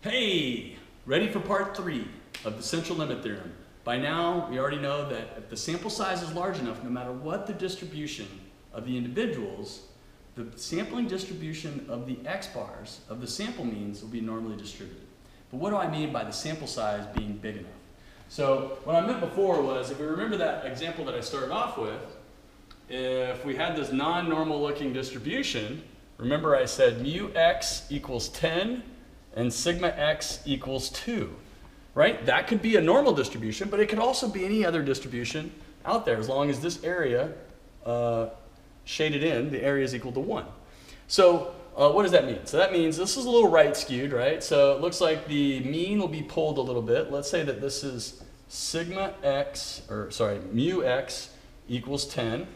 Hey, ready for part 3 of the central limit theorem. By now, we already know that if the sample size is large enough, no matter what the distribution of the individuals, the sampling distribution of the x-bars of the sample means will be normally distributed. But what do I mean by the sample size being big enough? So what I meant before was, if we remember that example that I started off with, if we had this non-normal looking distribution, remember I said mu x equals 10 and sigma x equals 2, right? That could be a normal distribution, but it could also be any other distribution out there as long as this area shaded in, the area is equal to 1. So what does that mean? So that means this is a little right skewed, right? So it looks like the mean will be pulled a little bit. Let's say that this is sigma x, or sorry, mu x equals 10,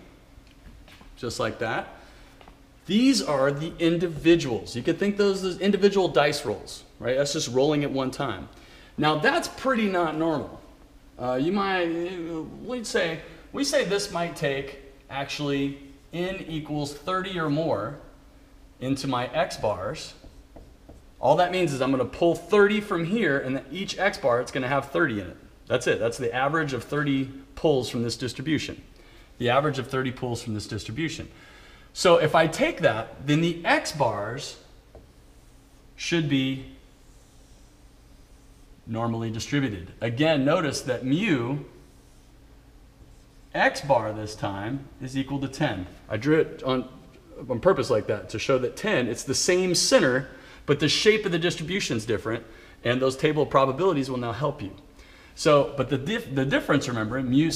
just like that. These are the individuals. You could think those as individual dice rolls, right? That's just rolling at one time. Now that's pretty not normal. We say this might take actually n equals 30 or more into my x bars. All that means is I'm going to pull 30 from here, and each x bar, it's going to have 30 in it. That's it. That's the average of 30 pulls from this distribution. The average of 30 pulls from this distribution. So if I take that, then the x bars should be normally distributed. Again, notice that mu x bar this time is equal to 10. I drew it on purpose like that to show that 10, it's the same center, but the shape of the distribution is different, and those table of probabilities will now help you. So, but the difference, remember, mu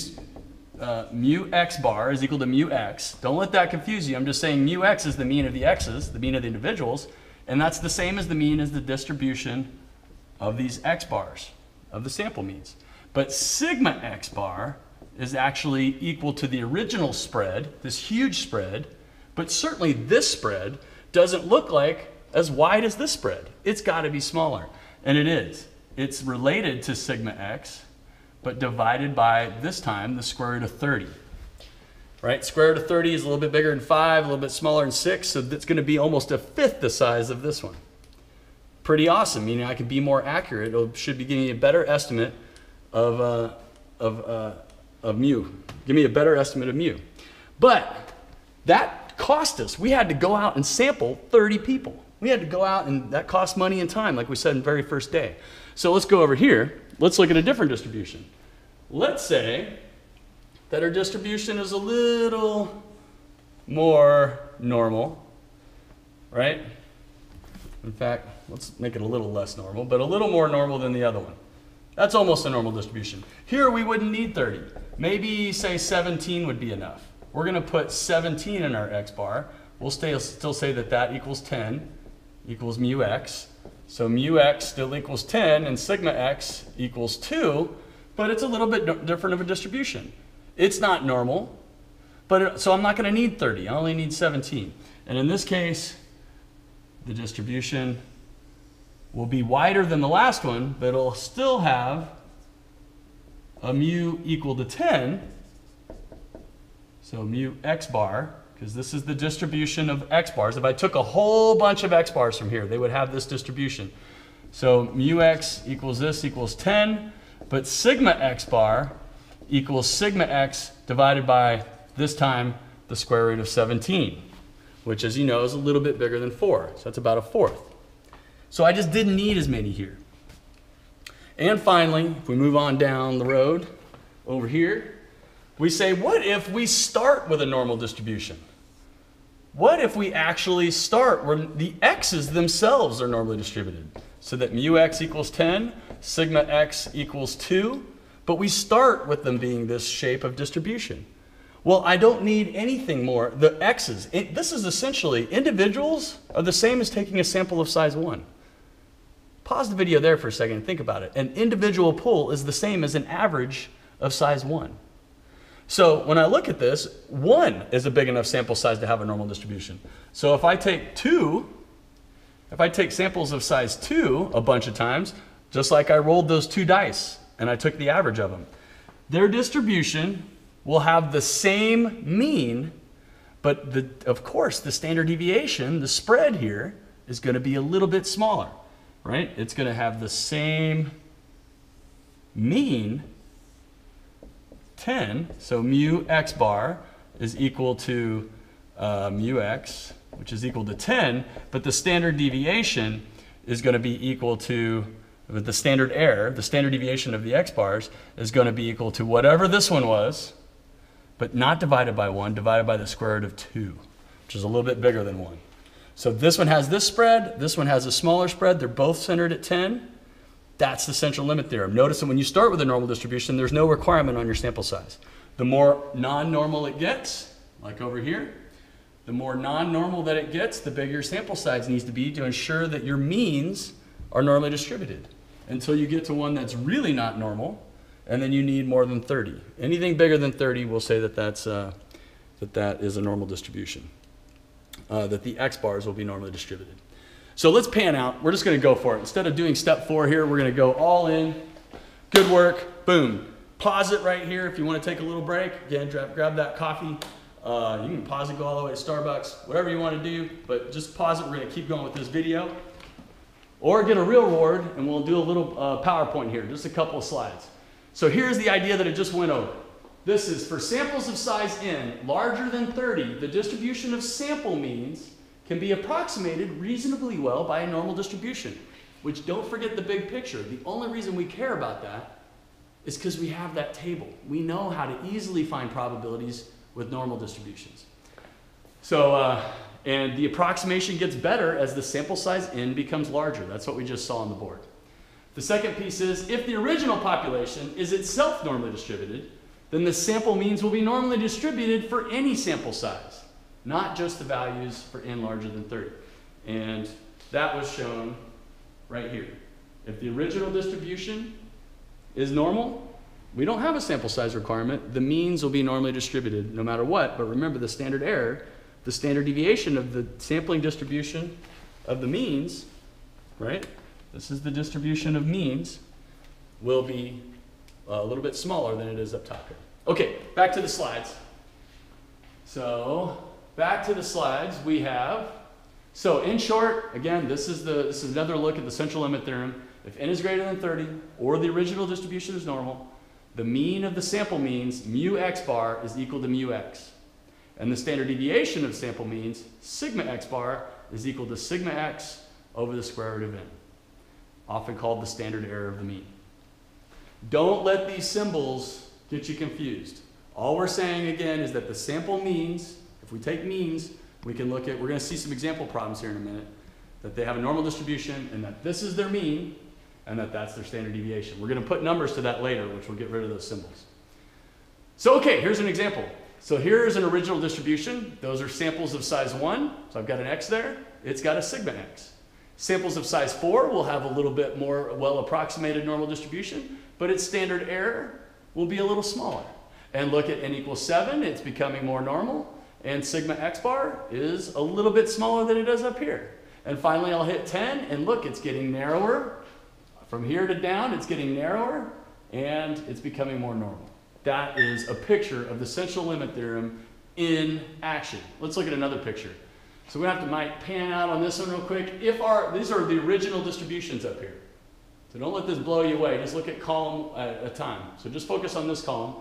x bar is equal to mu x. Don't let that confuse you. I'm just saying mu x is the mean of the x's, the mean of the individuals, and that's the same as the mean as the distribution of these x bars, of the sample means. But sigma x bar is actually equal to the original spread, this huge spread, but certainly this spread doesn't look like as wide as this spread. It's got to be smaller, and it is. It's related to sigma x, but divided by, this time, the square root of 30. Right? Square root of 30 is a little bit bigger than 5, a little bit smaller than 6, so that's going to be almost a fifth the size of this one. Pretty awesome, meaning I can be more accurate. It should be giving me a better estimate of mu. Give me a better estimate of mu. But that cost us. We had to go out and sample 30 people. We had to go out, and that cost money and time, like we said in the very first day. So let's go over here. Let's look at a different distribution. Let's say that our distribution is a little more normal, right? In fact, let's make it a little less normal, but a little more normal than the other one. That's almost a normal distribution. Here we wouldn't need 30. Maybe say 17 would be enough. We're going to put 17 in our x bar. We'll still say that that equals 10, equals mu x. So mu x still equals 10 and sigma x equals 2, but it's a little bit different of a distribution. It's not normal, so I'm not going to need 30. I only need 17. And in this case, the distribution will be wider than the last one, but it'll still have a mu equal to 10. So mu x bar, because this is the distribution of x bars. If I took a whole bunch of x bars from here, they would have this distribution. So mu x equals this equals 10, but sigma x bar equals sigma x divided by, this time, the square root of 17, which, as you know, is a little bit bigger than 4. So that's about a fourth. So I just didn't need as many here. And finally, if we move on down the road over here, we say, what if we start with a normal distribution? What if we actually start where the x's themselves are normally distributed? So that mu x equals 10, sigma x equals 2, but we start with them being this shape of distribution. Well, I don't need anything more. The x's, this is essentially, individuals are the same as taking a sample of size 1. Pause the video there for a second and think about it. An individual pull is the same as an average of size 1. So when I look at this, 1 is a big enough sample size to have a normal distribution. So if I take samples of size 2 a bunch of times, just like I rolled those 2 dice and I took the average of them, their distribution will have the same mean, but of course the standard deviation, the spread here, is going to be a little bit smaller. right? It's going to have the same mean, 10. So mu x bar is equal to mu x, which is equal to 10. But the standard deviation is going to be equal to the standard error. The standard deviation of the x bars is going to be equal to whatever this one was, but not divided by 1, divided by the square root of 2, which is a little bit bigger than 1. So this one has this spread, this one has a smaller spread. They're both centered at 10. That's the central limit theorem. Notice that when you start with a normal distribution, there's no requirement on your sample size. The more non-normal it gets, like over here, the more non-normal that it gets, the bigger your sample size needs to be to ensure that your means are normally distributed until you get to one that's really not normal, and then you need more than 30. Anything bigger than 30, we'll say that that is a normal distribution, that the x bars will be normally distributed. So let's pan out. We're just going to go for it. Instead of doing step 4 here, we're going to go all in. Good work. Boom. Pause it right here if you want to take a little break. Again, grab that coffee. You can pause it, go all the way to Starbucks, whatever you want to do, but just pause it. We're going to keep going with this video. Or get a real reward, and we'll do a little PowerPoint here, just a couple of slides. So here's the idea that it just went over. This is for samples of size n larger than 30, the distribution of sample means can be approximated reasonably well by a normal distribution, which don't forget the big picture. The only reason we care about that is because we have that table. We know how to easily find probabilities with normal distributions. So, and the approximation gets better as the sample size n becomes larger. That's what we just saw on the board. The second piece is, if the original population is itself normally distributed, then the sample means will be normally distributed for any sample size, not just the values for n larger than 30. And that was shown right here. If the original distribution is normal, we don't have a sample size requirement. The means will be normally distributed no matter what. But remember the standard error, the standard deviation of the sampling distribution of the means, right? This is the distribution of means, will be a little bit smaller than it is up top here. Okay, back to the slides. So back to the slides, we have, so in short, again, this is another look at the central limit theorem. If n is greater than 30, or the original distribution is normal, the mean of the sample means, mu x bar, is equal to mu x. And the standard deviation of sample means, sigma x bar, is equal to sigma x over the square root of n, often called the standard error of the mean. Don't let these symbols get you confused. All we're saying again is that the sample means, if we take means, we can look at, we're going to see some example problems here in a minute, that they have a normal distribution and that this is their mean and that that's their standard deviation. We're going to put numbers to that later, which will get rid of those symbols. So okay, here's an example. So here's an original distribution. Those are samples of size 1. So I've got an x there. It's got a sigma x. Samples of size 4 will have a little bit more well-approximated normal distribution, but its standard error will be a little smaller. And look at n equals 7, it's becoming more normal, and sigma x bar is a little bit smaller than it is up here. And finally I'll hit 10, and look, it's getting narrower. From here to down, it's getting narrower, and it's becoming more normal. That is a picture of the central limit theorem in action. Let's look at another picture. So we have to might pan out on this one real quick. These are the original distributions up here. So don't let this blow you away. Just look at column at a time. So just focus on this column.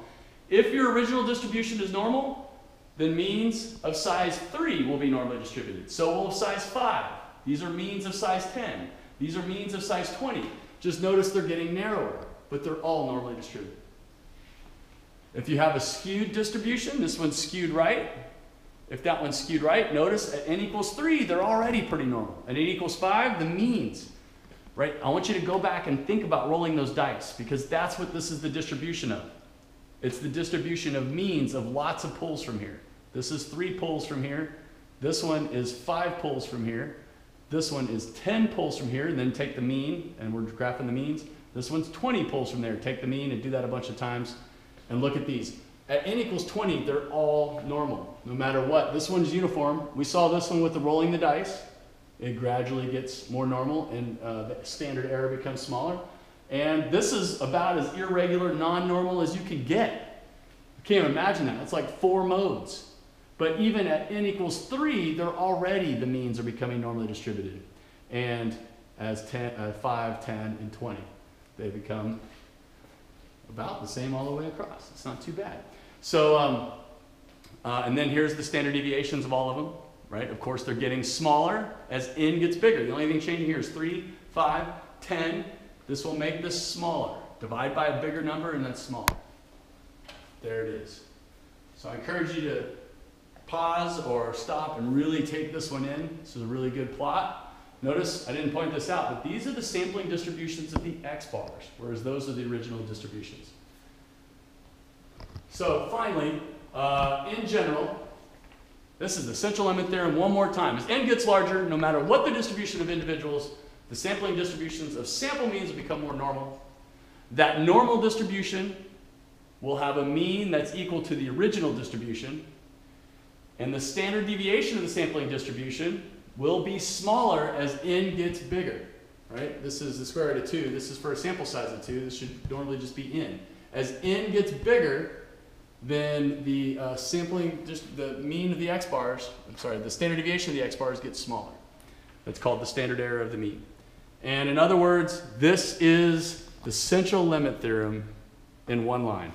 If your original distribution is normal, then means of size 3 will be normally distributed. So will size 5. These are means of size 10. These are means of size 20. Just notice they're getting narrower, but they're all normally distributed. If you have a skewed distribution, this one's skewed right. If that one's skewed right, notice at n equals 3, they're already pretty normal. At n equals 5, the means, right? I want you to go back and think about rolling those dice because that's what this is the distribution of. It's the distribution of means of lots of pulls from here. This is 3 pulls from here. This one is 5 pulls from here. This one is 10 pulls from here, and then take the mean, and we're graphing the means. This one's 20 pulls from there. Take the mean and do that a bunch of times. And look at these. At n equals 20, they're all normal, no matter what. This one's uniform. We saw this one with the rolling the dice. It gradually gets more normal, and the standard error becomes smaller. And this is about as irregular, non-normal as you can get. You can't imagine that. It's like 4 modes. But even at n equals 3, they're already, the means are becoming normally distributed. And as 5, 10, and 20. They become about the same all the way across. It's not too bad. So, and then here's the standard deviations of all of them, right? Of course, they're getting smaller as n gets bigger. The only thing changing here is 3, 5, 10. This will make this smaller. Divide by a bigger number and that's smaller. There it is. So I encourage you to pause or stop and really take this one in. This is a really good plot. Notice, I didn't point this out, but these are the sampling distributions of the x-bars, whereas those are the original distributions. So finally, in general, this is the central limit theorem one more time. As n gets larger, no matter what the distribution of individuals, the sampling distributions of sample means will become more normal. That normal distribution will have a mean that's equal to the original distribution, and the standard deviation of the sampling distribution will be smaller as n gets bigger, right? This is the square root of 2. This is for a sample size of 2. This should normally just be n. As n gets bigger, then the the mean of the x-bars, the standard deviation of the x-bars gets smaller. That's called the standard error of the mean. And in other words, this is the central limit theorem in one line.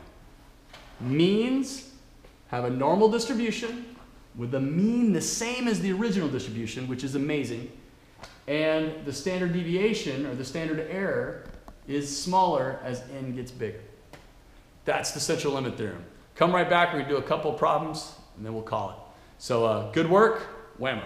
Means have a normal distribution with the mean the same as the original distribution, which is amazing, and the standard deviation, or the standard error, is smaller as n gets bigger. That's the central limit theorem. Come right back, we're going to do a couple problems, and then we'll call it. So good work, whammo.